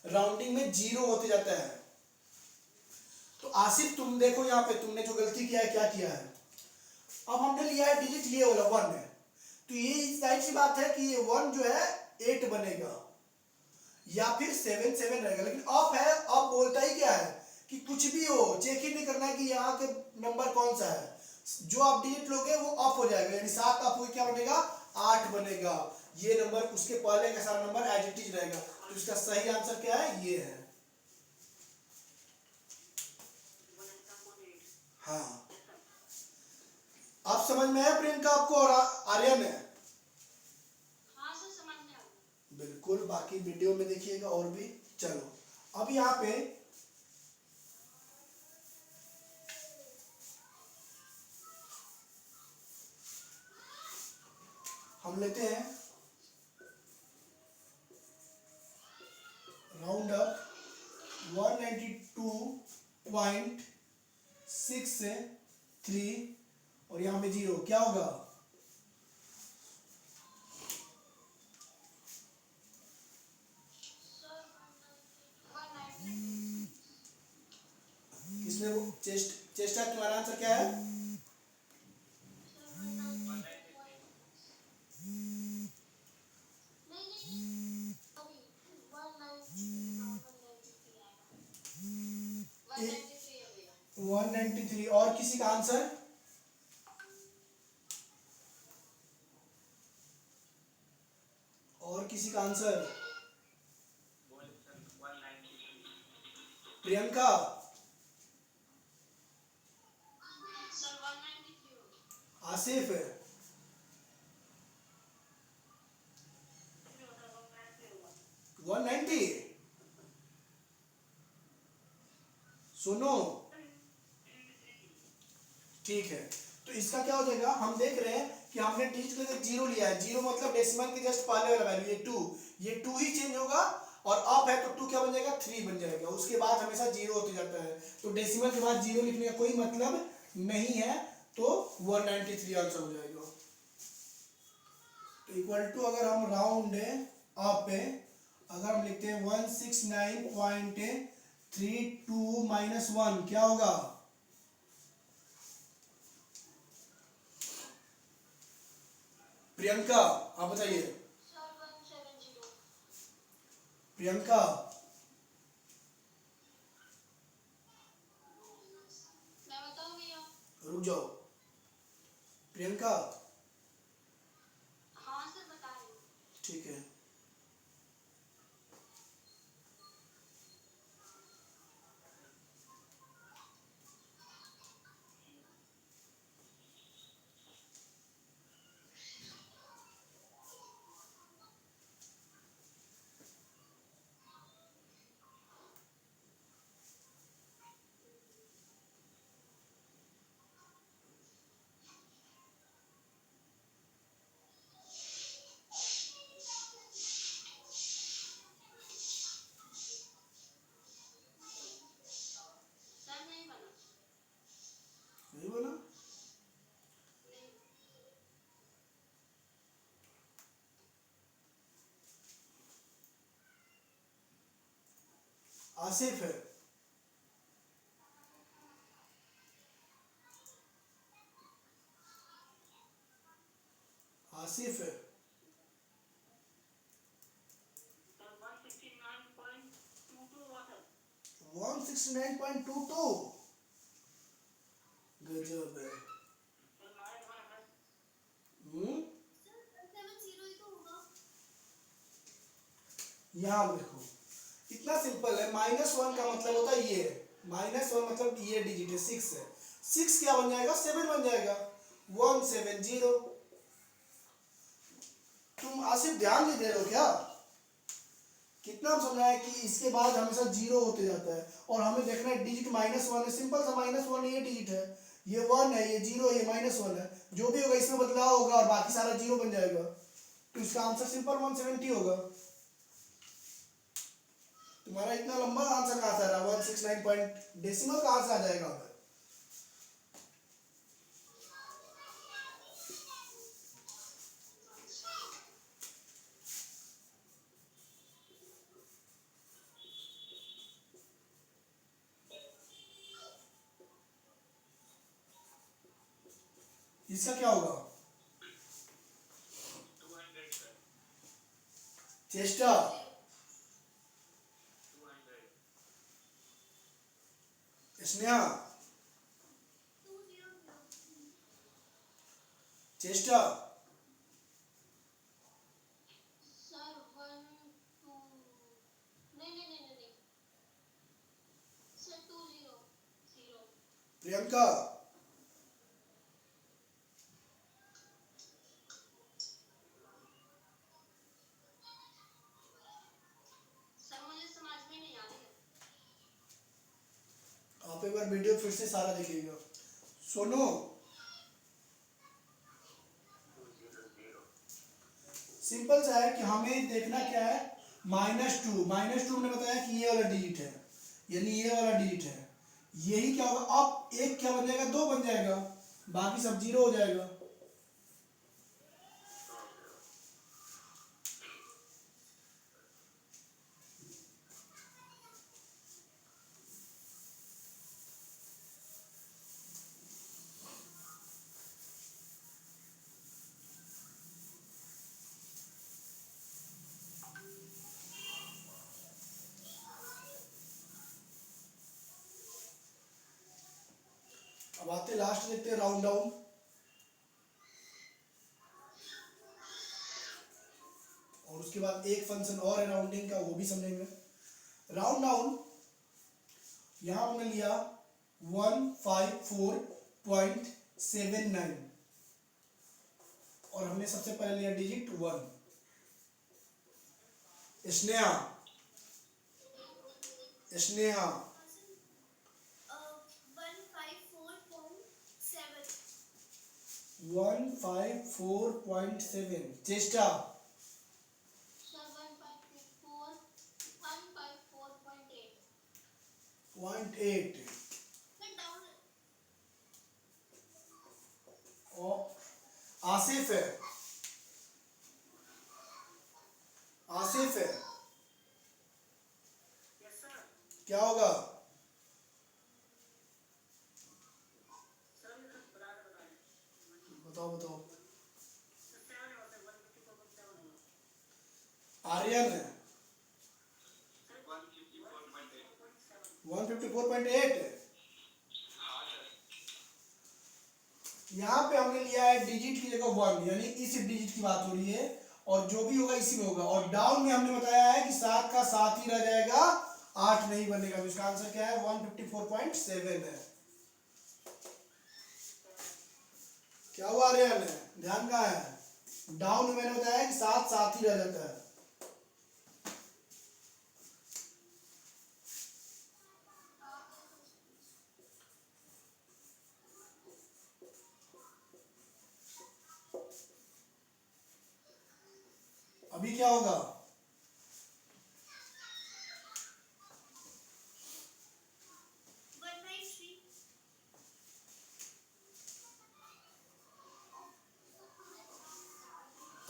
राउंडिंग में 0 होते जाता है। तो आसिफ तुम देखो यहाँ पे तुमने जो गलती किया है क्या किया है। अब हमने लिया है डिजिट ये वाला 1 है, तो ये जाहिर सी बात है कि ये 1 जो है 8 बनेगा या फिर 7 7 रहेगा, लेकिन अप है, अप बोलता ही क्या है कि कुछ भी हो चेक ही नहीं करना है कि यहाँ के नंबर कौन सा है, जो आप डिजिट लोगे वो अप हो जाएगा, यानी 7 अप हो क्या बनेगा 8 बनेगा। ये नंबर उसके पहले का सारा नंबर एज इट इज रहेगा, तो इसका सही आंसर क्या है ये है। हाँ अब समझ में है प्रियंका आपको और आर्यन है? हाँ सर समझ में आ गया। बिल्कुल, बाकी वीडियो में देखिएगा और भी। चलो अब यहाँ पे हम लेते हैं राउंड अप 192.63 और यहाँ पे 0 क्या होगा? सर 190। किसने वो चेष्टा तुम्हारा आंसर क्या है? नहीं अभी 193 है भैया। 193 और किसी का आंसर? और किसी का आंसर? प्रियंका सर 193 होगा। आसिफ 190 सुनो ठीक है, तो इसका क्या हो जाएगा हम देख रहे हैं कि हमने डिजिट लेकर 0 लिया है, 0 मतलब डेसिमल के जस्ट पहले वाला वैल्यू ये 2 ही चेंज होगा, और अप है तो 2 क्या बन जाएगा 3 बन जाएगा, उसके बाद हमेशा 0 होते जाता है, तो डेसिमल के बाद 0 लिखने का कोई मतलब नहीं है, तो 193 आंसर हो जाएगा। तो इक्वल टू अगर हम राउंड अप है, अगर हम लिखते हैं 169.32 माइनस 1 क्या होगा? प्रियंका आप बताइए। सर 170। प्रियंका मैं बताऊँ भैया? रुक जाओ, प्रियंका हाँ सर बता रही हूँ। ठीक है। सर नहीं बना। नहीं बोला? आसिफ है? आसिफ है? 169.22 गजब है। यहाँ देखो इतना सिंपल है, -1 का मतलब होता है ये, -1 मतलब ये डिजिट है 6 है, 6 क्या बन जाएगा 7 बन जाएगा 170। तुम आसिफ ध्यान नहीं दे रहे हो क्या? कितना हम समझा है कि इसके बाद हमेशा 0 होते जाता है, और हमें देखना है डिजिट -1 है, सिंपल सा -1 ये डिजिट है, ये 1 है, ये 0 है, ये -1 है, जो भी होगा इसमें बदलाव होगा और बाकी सारा 0 बन जाएगा, तो इसका आंसर सिंपल 170 होगा। तुम्हारा इतना लंबा आंसर कहाँ से आ रहा है 169 पॉइंट डेसिमल कहाँ से आ जाएगा अब? इसका क्या होगा? 200 सर। चेष्टा 200 स्नेहा चेष्टा सर 1 2 नहीं सर 2 0 प्रियंका सर मुझे समझ में नहीं आ रही है। आप एक बार वीडियो फिर से सारा देखिएगा। सुनो 200 सिंपल सा है कि हमें देखना क्या है -2 हमने बताया कि ये वाला डिजिट है यानी ये वाला डिजिट है। यही क्या होगा अब एक क्या बन जाएगा 2 बन जाएगा बाकी सब 0 हो जाएगा। अब आते लास्ट देखते हैं राउंड डाउन। और उसके बाद एक फंक्शन और है राउंडिंग का वो भी समझेंगे। राउंड डाउन यहां हमने लिया 154.79 और हमने सबसे पहले लिया डिजिट 1। स्नेहा स्नेहा 154.7 चेष्टा सर 154.8 0.8 और आसिफ है यस सर। क्या होगा? सर इधर बताएं बताओ 7 होगा सर 154.7 होगा आर्यन है सर 154.8 154.8 हाँ सर। यहाँ पे हमने लिया है डिजिट की जगह 1 यानी इस डिजिट की बात हो रही है और जो भी होगा इसी में होगा। और डाउन में हमने बताया है कि 7 का 7 ही रह जाएगा 8 नहीं बनेगा। तो इसका आंसर क्या है 154.7 है। क्या हुआ आर्यन है ध्यान कहाँ है? डाउन में मैंने बताया कि 7 7 ही रह जाता है। अभी क्या होगा?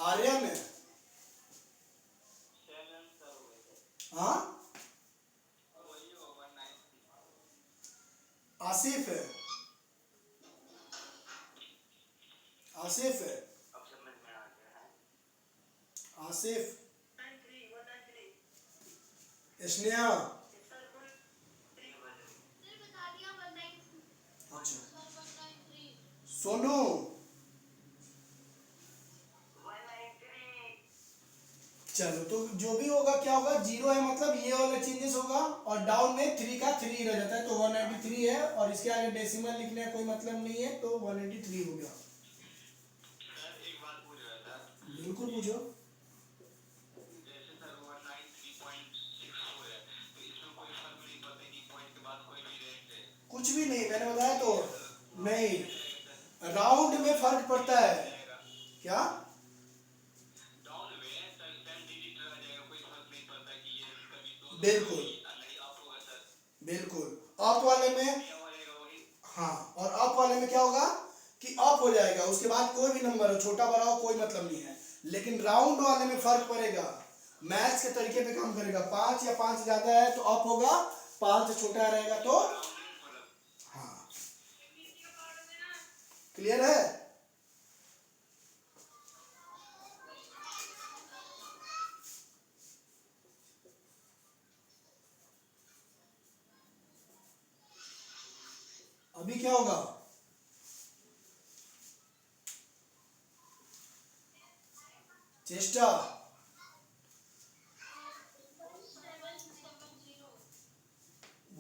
आर्यन है 7 सर हो गए। हाँ वही हो 193 आसिफ है अब समझ में आ गया है। आसिफ 193 स्नेहा सर 193 सर बता दिया 193 अच्छा सर 193 सोनू 193 चलो तो जो भी होगा क्या होगा 0 है मतलब ये वाला चेंजेस होगा और डाउन में 3 का 3 रह जाता है तो 193 है और इसके आगे डेसिमल लिखने का कोई मतलब नहीं है तो 183 हो गया। सर एक बात पूछ रहा था। बिल्कुल पूछो। जैसे सर 193.64 है तो इसमें कोई फर्क नहीं पड़ता कि पॉइंट के बाद कोई भी रेंज है। कुछ भी नहीं मैंने बताया तो नहीं जाएगा राउंड में फर्क पड़ता है जाएगा क्या? डाउन में सर 10 डिजिट रह जाएगा कोई फर्क नहीं पड़ता कि ये कभी 2 बिल्कुल नहीं अप होगा सर। बिल्कुल। अप वाले में, क्या बनेगा वही? हाँ, और अप वाले में क्या होगा कि अप हो जाएगा, उसके बाद कोई भी नंबर हो, छोटा बड़ा हो, कोई मतलब नहीं है। लेकिन राउंड वाले में फर्क पड़ेगा, मैथ्स के तरीके पे काम करेगा। 5 या 5 ज्यादा है तो अप होगा, 5 से छोटा रहेगा तो हाँ। क्लियर है? अभी क्या होगा? चेष्टा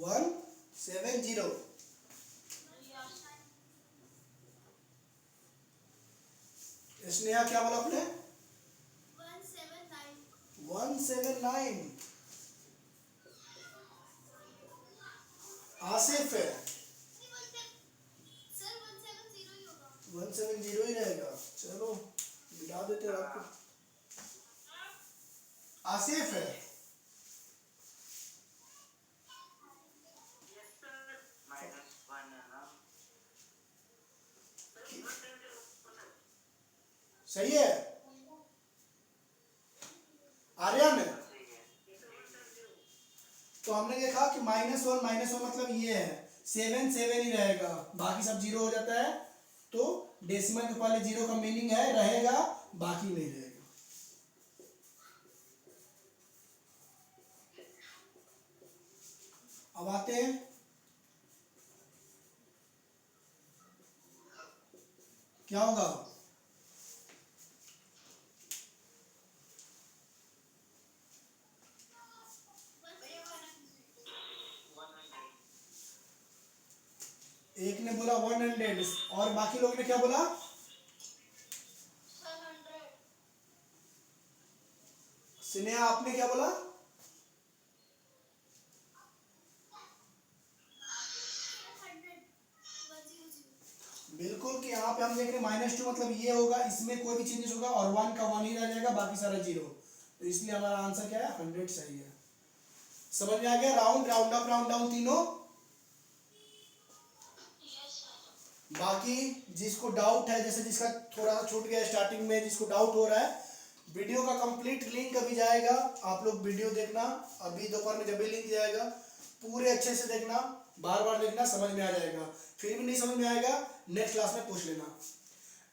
170। स्नेहा क्या बोला आपने? 179। आसिफ है 170 ही रहेगा। चलो मिटा देते हैं आपको। आसिफ है सही है। आर्यन है। तो हमने देखा कि -1 मतलब ये है 7 7 ही रहेगा, बाकी सब जीरो हो जाता है। तो डेसिमल के पहले जीरो का मीनिंग है रहेगा, बाकी नहीं रहेगा। अब आते हैं क्या होगा? एक ने बोला 100 और बाकी लोग ने क्या बोला? 100। स्नेहा आपने क्या बोला? बिल्कुल, कि यहाँ पे हम देख रहे हैं -2 मतलब ये होगा, इसमें कोई भी चेंजेस होगा और 1 का 1 ही रह जाएगा, बाकी सारा जीरो। तो इसलिए हमारा आंसर क्या है? 100 सही है। समझ में आ गया? Round round up round down तीनों। बाकी जिसको डाउट है, जैसे जिसका थोड़ा सा छूट गया स्टार्टिंग में, जिसको डाउट हो रहा है, वीडियो का कंप्लीट लिंक अभी जाएगा, आप लोग वीडियो देखना। अभी दोपहर में जब भी लिंक जाएगा पूरे अच्छे से देखना, बार बार देखना, समझ में आ जाएगा। फिर भी नहीं समझ में आएगा नेक्स्ट क्लास में पूछ लेना।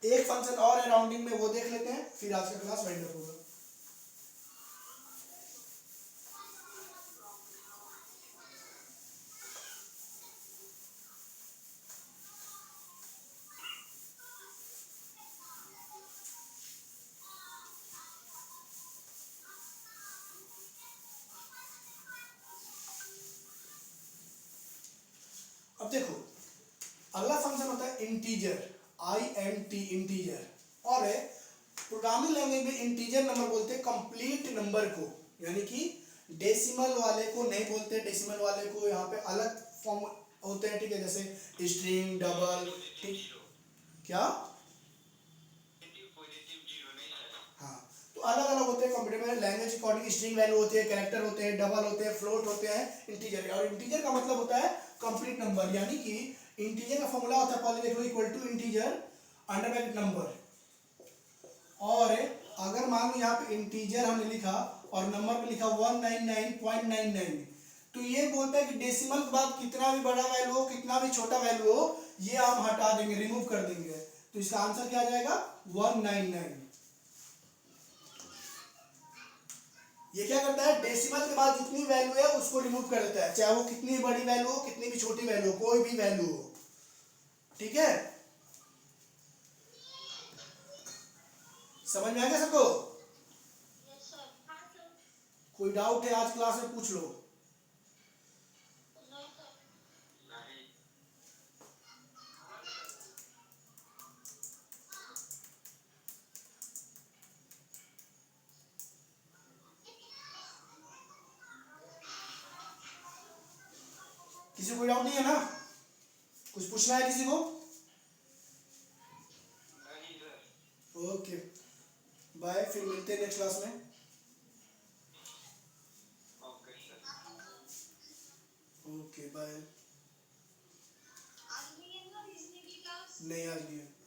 एक फंक्शन और है राउंडिंग में, वो देख लेते हैं, फिर आज का क्लास वाइंड अप होगा। अब देखो, अगला फंक्शन होता है इंटीजर, INT इंटीजर। और प्रोग्रामिंग लैंग्वेज में इंटीजर नंबर बोलते हैं कंप्लीट नंबर को, यानी कि डेसिमल वाले को नहीं बोलते। डेसिमल वाले को यहाँ पे अलग फॉर्म होते हैं, ठीक है, जैसे स्ट्रिंग, डबल, ठीक। क्या? हाँ, तो अलग अलग होते हैं कंप्यूटर में लैंग्वेज अकॉर्डिंग। स्ट्रिंग वैल्यू होते हैं, कैरेक्टर होते हैं, डबल होते हैं, फ्लोट होते हैं, इंटीजर। और इंटीजर का मतलब होता है कंप्लीट नंबर, यानी कि इंटीजर का फॉर्मूला होता है, पहले देख लो, equal to integer under bracket number. और अगर मान लो यहाँ पे इंटीजर हमने लिखा और नंबर पे लिखा 199.99, तो ये बोलता है कि डेसिमल के बाद कितना भी बड़ा वैल्यू हो, कितना भी छोटा वैल्यू हो, ये हम हटा देंगे, रिमूव कर देंगे। तो इसका आंसर क्या आ जाएगा? 199। ये क्या करता है? डेसिमल के बाद जितनी वैल्यू है उसको रिमूव कर देता है, चाहे वो कितनी बड़ी वैल्यू हो, कितनी भी छोटी वैल्यू हो, कोई भी वैल्यू हो, ठीक है। समझ में आ गया सबको? कोई डाउट है आज क्लास में पूछ लो। किसी को डाउट नहीं है ना? कुछ पूछना है किसी को? ओके, बाय, फिर मिलते हैं नेक्स्ट क्लास में। Okay sir. नहीं आज नहीं है